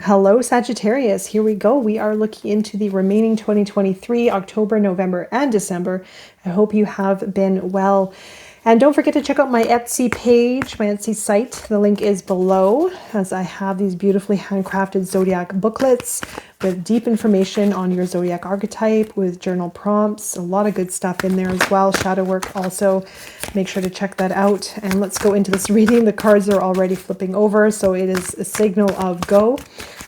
Hello, Sagittarius. Here we go. We are looking into the remaining 2023, October, November, and December. I hope you have been well. And don't forget to check out my Etsy page, my Etsy site. The link is below, as I have these beautifully handcrafted Zodiac booklets with deep information on your Zodiac archetype, with journal prompts, a lot of good stuff in there as well. Shadow work also. Make sure to check that out. And let's go into this reading. The cards are already flipping over, so it is a signal of go.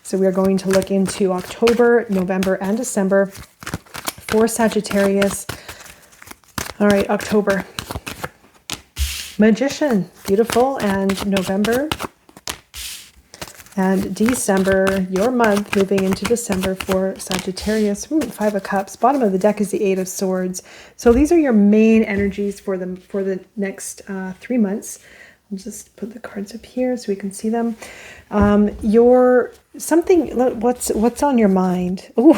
So we are going to look into October, November, and December for Sagittarius. All right, October. Magician, beautiful, and November and December, your month moving into December for Sagittarius. Five of Cups. Bottom of the deck is the Eight of Swords. So these are your main energies for the next 3 months. I'll just put the cards up here so we can see them. What's on your mind? Ooh.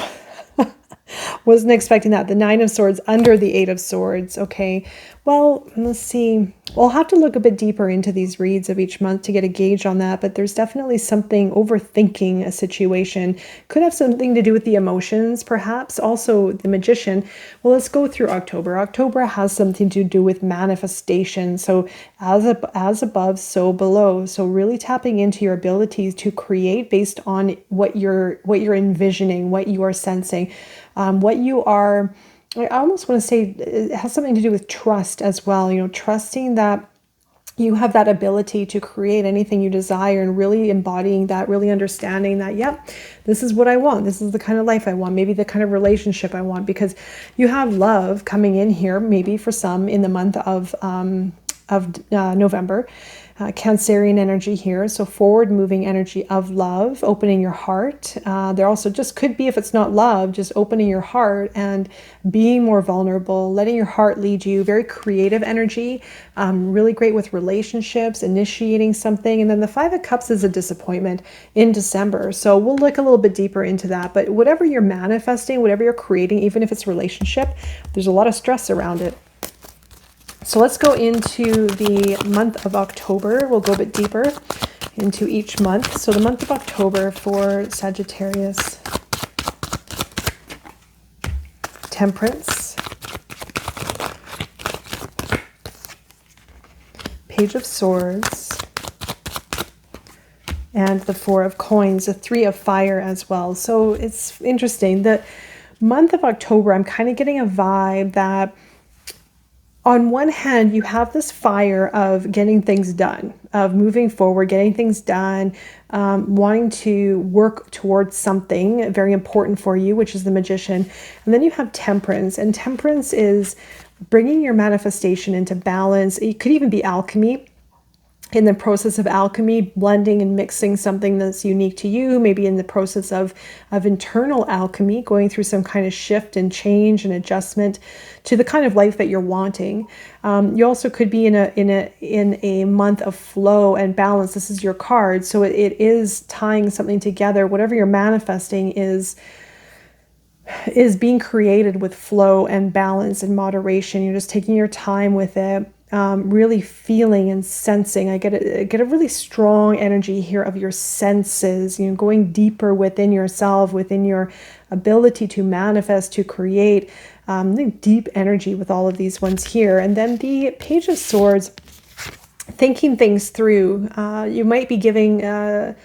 Wasn't expecting that. The Nine of Swords under the Eight of Swords. Okay. Well, let's see. We'll have to look a bit deeper into these reads of each month to get a gauge on that, but there's definitely something overthinking a situation. Could have something to do with the emotions, perhaps. Also, the Magician. Well, let's go through October. October has something to do with manifestation. So as above, so below. So really tapping into your abilities to create based on what you're envisioning, what you are sensing, what you are. I almost want to say it has something to do with trust as well. You know, trusting that you have that ability to create anything you desire and really embodying that, really understanding that, yep, this is what I want. This is the kind of life I want, maybe the kind of relationship I want, because you have love coming in here, maybe for some in the month of November. Cancerian energy here, so forward moving energy of love, opening your heart. There also just could be, if it's not love, just opening your heart and being more vulnerable, letting your heart lead you. Very creative energy, really great with relationships, initiating something. And then the Five of Cups is a disappointment in December, so we'll look a little bit deeper into that. But whatever you're manifesting, whatever you're creating, even if it's relationship, there's a lot of stress around it. So let's go into the month of October. We'll go a bit deeper into each month. So the month of October for Sagittarius. Temperance. Page of Swords. And the Four of Coins, the Three of Fire as well. So it's interesting. The month of October, I'm kind of getting a vibe that on one hand, you have this fire of getting things done, of moving forward, getting things done, wanting to work towards something very important for you, which is the Magician. And then you have Temperance, and Temperance is bringing your manifestation into balance. It could even be alchemy. In the process of alchemy, blending and mixing something that's unique to you, maybe in the process of internal alchemy, going through some kind of shift and change and adjustment to the kind of life that you're wanting. You also could be in a month of flow and balance. This is your card, so it is tying something together. Whatever you're manifesting is being created with flow and balance and moderation. You're just taking your time with it. Really feeling and sensing. I get a really strong energy here of your senses, you know, going deeper within yourself, within your ability to manifest, to create, deep energy with all of these ones here. And then the Page of Swords, thinking things through. You might be giving a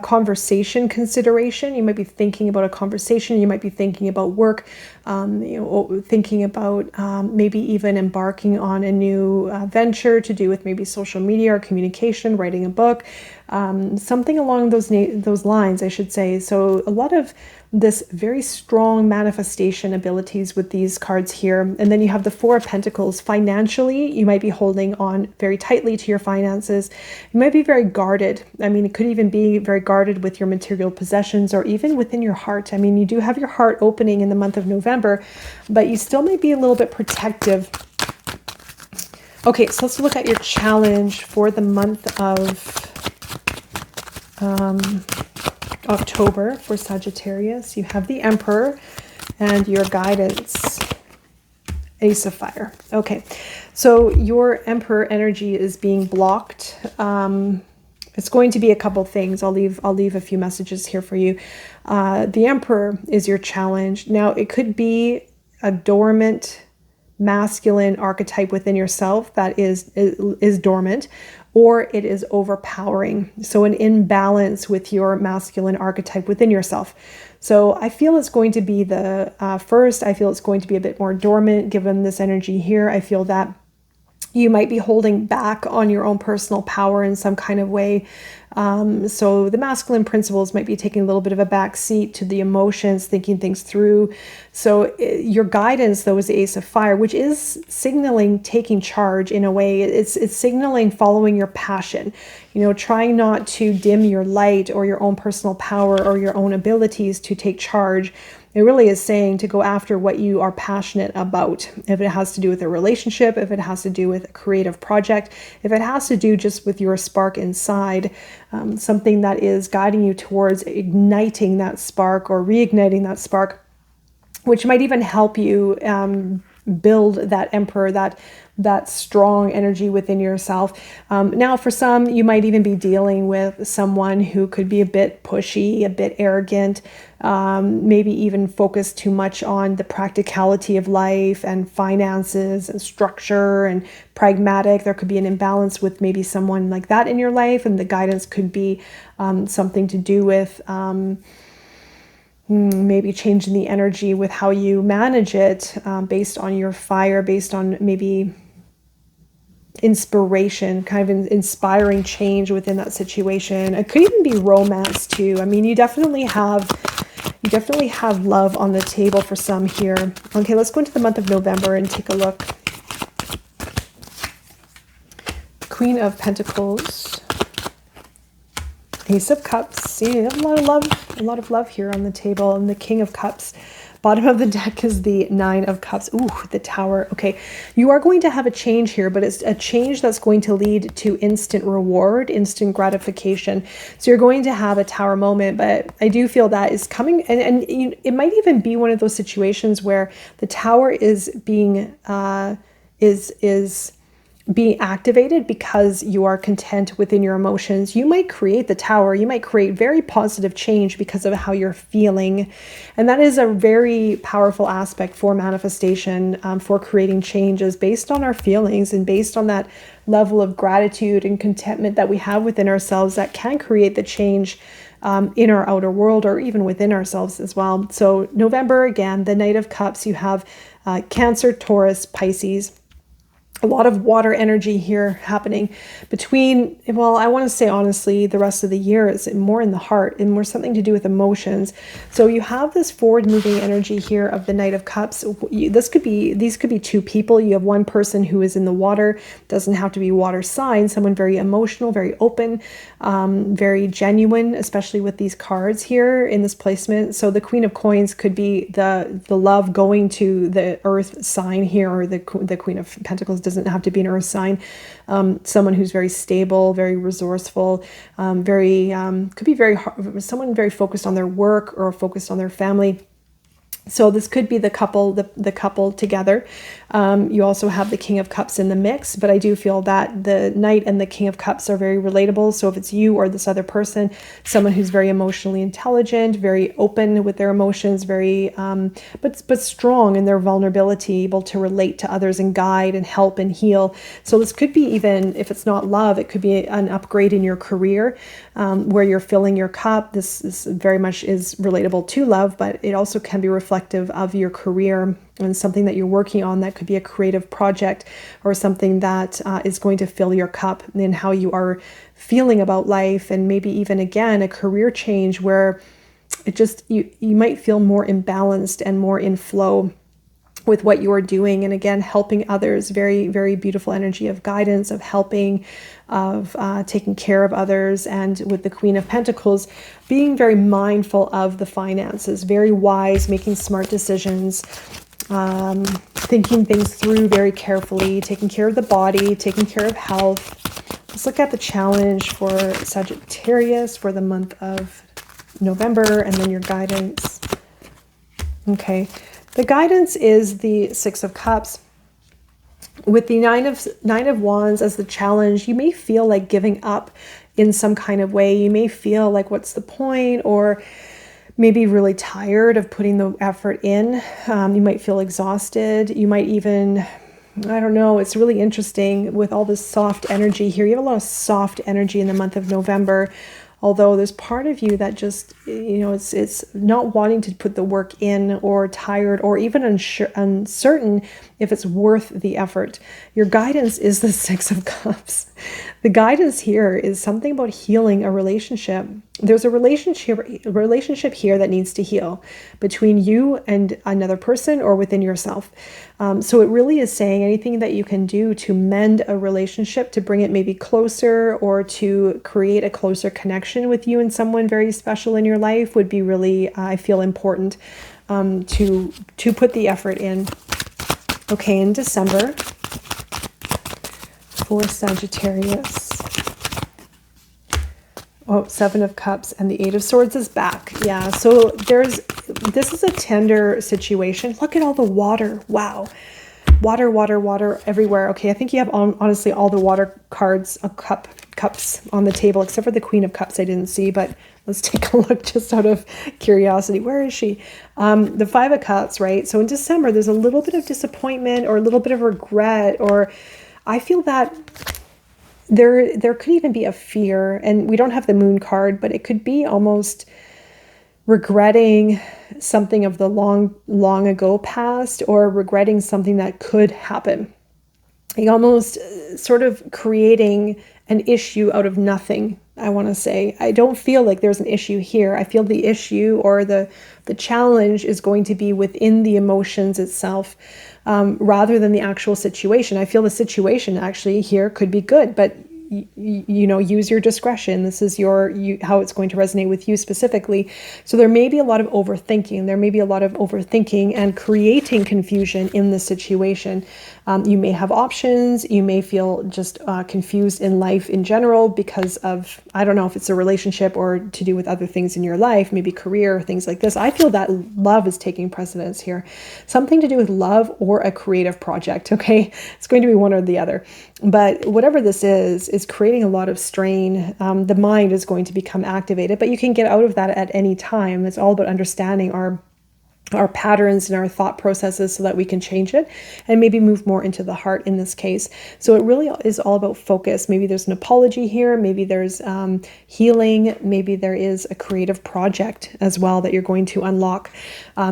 conversation consideration. You might be thinking about a conversation. You might be thinking about work, thinking about maybe even embarking on a new venture to do with maybe social media or communication, writing a book, something along those lines, I should say. So a lot of this very strong manifestation abilities with these cards here. And then you have the Four of Pentacles. Financially, you might be holding on very tightly to your finances. You might be very guarded. I mean, it could even be very guarded with your material possessions or even within your heart. I mean, you do have your heart opening in the month of November, but you still might be a little bit protective. Okay, so let's look at your challenge for the month of October for Sagittarius. You have the Emperor and your guidance, Ace of Fire. Okay, so your Emperor energy is being blocked It's going to be a couple things. I'll leave a few messages here for you. The Emperor is your challenge. Now, it could be a dormant masculine archetype within yourself that is dormant, or it is overpowering. So an imbalance with your masculine archetype within yourself. So I feel it's going to be the first. I feel it's going to be a bit more dormant given this energy here. I feel that you might be holding back on your own personal power in some kind of way. So the masculine principles might be taking a little bit of a back seat to the emotions, thinking things through. So your guidance, though, is the Ace of Fire, which is signaling taking charge in a way. It's signaling following your passion, trying not to dim your light or your own personal power or your own abilities to take charge. It really is saying to go after what you are passionate about. If it has to do with a relationship, if it has to do with a creative project, if it has to do just with your spark inside, something that is guiding you towards igniting that spark or reigniting that spark, which might even help you build that Emperor, that strong energy within yourself. Now, for some, you might even be dealing with someone who could be a bit pushy, a bit arrogant, maybe even focus too much on the practicality of life and finances and structure and pragmatic. There could be an imbalance with maybe someone like that in your life, and the guidance could be something to do with maybe changing the energy with how you manage it, based on your fire, based on maybe inspiration, kind of inspiring change within that situation. It could even be romance too. I mean, you definitely have love on the table for some here. Okay, let's go into the month of November and take a look. Queen of Pentacles, Ace of Cups. See, a lot of love here on the table, and the King of Cups. Bottom of the deck is the Nine of Cups. Ooh, the Tower. Okay, you are going to have a change here, but it's a change that's going to lead to instant reward, instant gratification. So you're going to have a Tower moment, but I do feel that is coming, and it might even be one of those situations where the Tower is being being activated because you are content within your emotions. You might create the Tower. You might create very positive change because of how you're feeling. And that is a very powerful aspect for manifestation, for creating changes based on our feelings and based on that level of gratitude and contentment that we have within ourselves that can create the change in our outer world or even within ourselves as well. So November, again, the Knight of Cups, you have Cancer, Taurus, Pisces. A lot of water energy here happening between, well, I want to say honestly, the rest of the year is more in the heart and more something to do with emotions. So you have this forward moving energy here of the Knight of Cups. These could be two people. You have one person who is in the water, doesn't have to be water sign, someone very emotional, very open, very genuine, especially with these cards here in this placement. So the Queen of Coins could be the love going to the earth sign here, or the Queen of Pentacles doesn't have to be an earth sign. Someone who's very stable, very resourceful, could be someone very focused on their work or focused on their family. So this could be the couple, the couple together. You also have the King of Cups in the mix, but I do feel that the Knight and the King of Cups are very relatable. So if it's you or this other person, someone who's very emotionally intelligent, very open with their emotions, very but strong in their vulnerability, able to relate to others and guide and help and heal. So this could be, even if it's not love, it could be an upgrade in your career, where you're filling your cup. This very much is relatable to love, but it also can be reflective of your career and something that you're working on. That could be a creative project or something that is going to fill your cup and how you are feeling about life. And maybe even, again, a career change where it just, you might feel more imbalanced and more in flow with what you are doing. And again, helping others, very, very beautiful energy of guidance, of helping, of taking care of others. And with the Queen of Pentacles, being very mindful of the finances, very wise, making smart decisions, thinking things through very carefully, taking care of the body, taking care of health. Let's look at the challenge for Sagittarius for the month of November, and then your guidance. Okay. The guidance is the Six of Cups. With the Nine of Wands as the challenge, you may feel like giving up in some kind of way. You may feel like, what's the point? Or maybe really tired of putting the effort in. You might feel exhausted. You might even, I don't know, it's really interesting with all this soft energy here. You have a lot of soft energy in the month of November. Although there's part of you that just, it's not wanting to put the work in, or tired, or even uncertain if it's worth the effort. Your guidance is the Six of Cups. The guidance here is something about healing a relationship. There's a relationship here that needs to heal between you and another person or within yourself. So it really is saying anything that you can do to mend a relationship, to bring it maybe closer, or to create a closer connection with you and someone very special in your life would be really, I feel, important to put the effort in. Okay, in December, for Sagittarius. Oh, Seven of Cups and the Eight of Swords is back. Yeah, so this is a tender situation. Look at all the water. Wow. Water, water, water everywhere. Okay, I think you have honestly all the water cards, cups on the table, except for the Queen of Cups I didn't see, but let's take a look just out of curiosity. Where is she? The Five of Cups, right? So in December, there's a little bit of disappointment or a little bit of regret, or I feel that there could even be a fear, and we don't have the Moon card, but it could be almost regretting something of the long ago past, or regretting something that could happen. Like almost sort of creating an issue out of nothing, I want to say. I don't feel like there's an issue here. I feel the issue or the challenge is going to be within the emotions itself, rather than the actual situation. I feel the situation actually here could be good, but use your discretion. This is how it's going to resonate with you specifically. So there may be a lot of overthinking. There may be a lot of overthinking and creating confusion in the situation. You may have options. You may feel just confused in life in general because of, I don't know if it's a relationship or to do with other things in your life, maybe career, things like this. I feel that love is taking precedence here. Something to do with love or a creative project, okay? It's going to be one or the other. But whatever this is creating a lot of strain. The mind is going to become activated, but you can get out of that at any time. It's all about understanding our patterns and our thought processes so that we can change it and maybe move more into the heart in this case. So it really is all about focus. Maybe there's an apology here. Maybe there's healing. Maybe there is a creative project as well that you're going to unlock.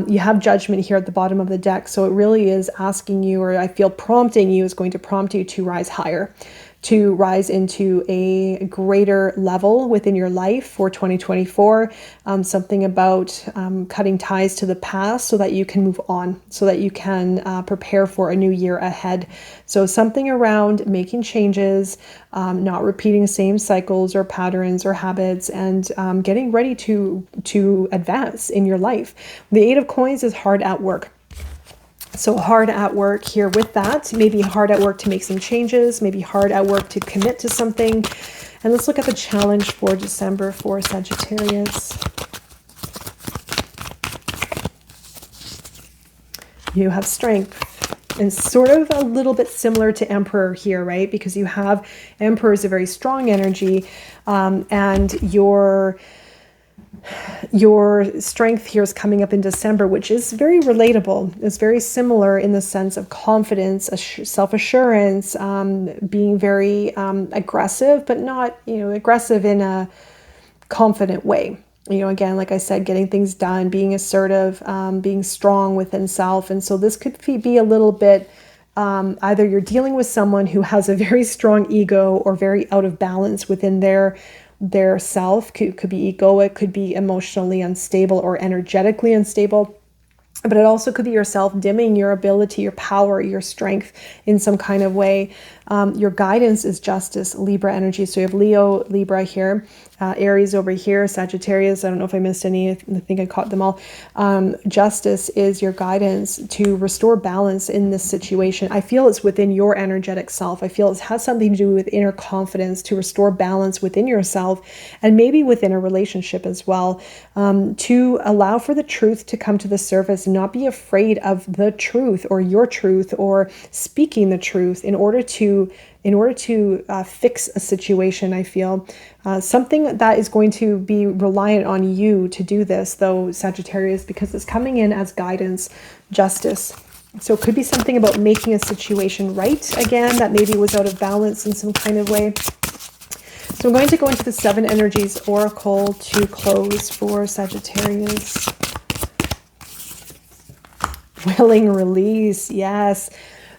You have Judgment here at the bottom of the deck. So it really is asking you, or I feel prompting you, is going to prompt you to rise higher, to rise into a greater level within your life for 2024. Something about cutting ties to the past so that you can move on, so that you can prepare for a new year ahead. So something around making changes, not repeating the same cycles or patterns or habits, and getting ready to advance in your life. The Eight of Coins is hard at work. So hard at work here with that, maybe hard at work to make some changes, maybe hard at work to commit to something. And let's look at the challenge for December for Sagittarius. You have Strength, and sort of a little bit similar to Emperor here, right? Because you have Emperor is a very strong energy, and your Strength here is coming up in December, which is very relatable. It's very similar in the sense of confidence, self-assurance, being very aggressive, but not, aggressive in a confident way. Again, like I said, getting things done, being assertive, being strong within self. And so this could be a little bit, either you're dealing with someone who has a very strong ego or very out of balance within their self, could be egoic, could be emotionally unstable or energetically unstable. But it also could be yourself dimming your ability, your power, your strength in some kind of way. Your guidance is Justice, Libra energy. So you have Leo, Libra here, Aries over here, Sagittarius. I don't know if I missed any. I think I caught them all. Justice is your guidance to restore balance in this situation. I feel it's within your energetic self. I feel it has something to do with inner confidence, to restore balance within yourself and maybe within a relationship as well, to allow for the truth to come to the surface and not be afraid of the truth or your truth or speaking the truth in order to to fix a situation, I feel. Something that is going to be reliant on you to do this, though, Sagittarius, because it's coming in as guidance, justice. So it could be something about making a situation right again that maybe was out of balance in some kind of way. So I'm going to go into the 7 Energies Oracle to close for Sagittarius. Willing release, yes.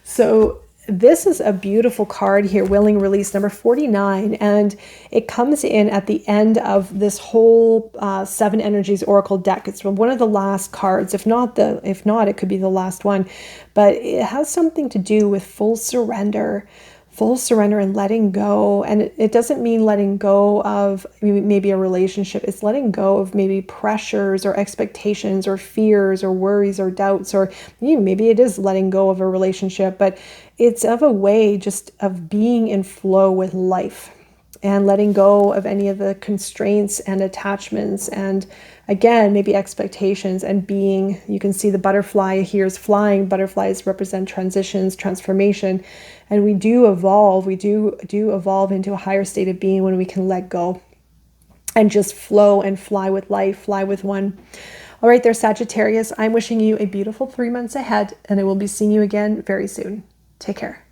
So this is a beautiful card here, willing release, number 49, and it comes in at the end of this whole 7 Energies Oracle deck. It's one of the last cards, if not, it could be the last one, but it has something to do with full surrender and letting go. And it doesn't mean letting go of maybe a relationship. It's letting go of maybe pressures or expectations or fears or worries or doubts, or maybe it is letting go of a relationship, but it's of a way just of being in flow with life and letting go of any of the constraints and attachments and, again, maybe expectations, and being. You can see the butterfly here is flying. Butterflies represent transitions, transformation, and we do evolve. We do evolve into a higher state of being when we can let go and just flow and fly with life, fly with one. All right, there, Sagittarius. I'm wishing you a beautiful 3 months ahead, and I will be seeing you again very soon. Take care.